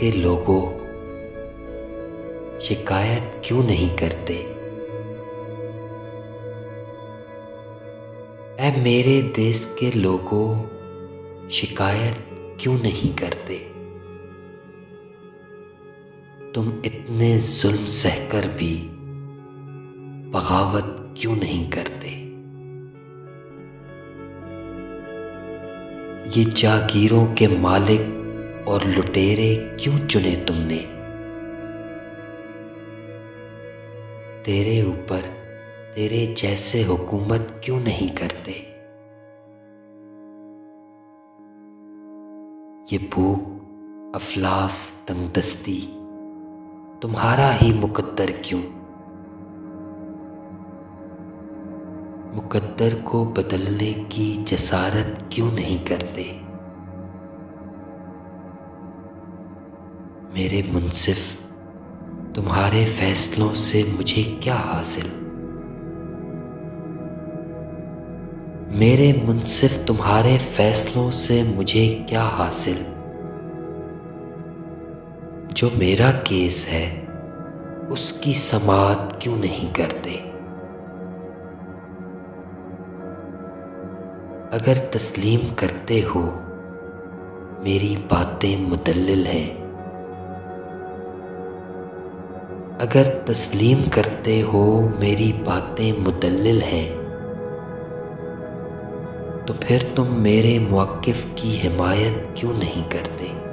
के लोगों शिकायत क्यों नहीं करते? ऐ मेरे देश के लोगों शिकायत क्यों नहीं करते? तुम इतने जुल्म सहकर भी बगावत क्यों नहीं करते? ये जागीरों के मालिक और लुटेरे क्यों चुने तुमने? तेरे ऊपर तेरे जैसे हुकूमत क्यों नहीं करते? ये भूख, अफलास, तंगदस्ती तुम्हारा ही मुकद्दर क्यों? मुकद्दर को बदलने की जसारत क्यों नहीं करते? मेरे मुंसिफ, तुम्हारे फैसलों से मुझे क्या हासिल? मेरे मुंसिफ, तुम्हारे फैसलों से मुझे क्या हासिल? जो मेरा केस है उसकी समाअत क्यों नहीं करते? अगर तस्लीम करते हो मेरी बातें मुदल्लिल हैं, अगर तस्लीम करते हो मेरी बातें मुदल्लिल हैं, तो फिर तुम मेरे मुवक्किफ की हिमायत क्यों नहीं करते?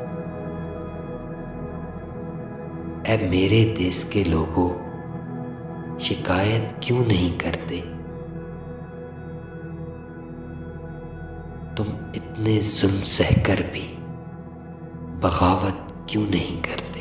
ऐ मेरे देश के लोगों शिकायत क्यों नहीं करते? तुम इतने जुल्म सहकर भी बगावत क्यों नहीं करते?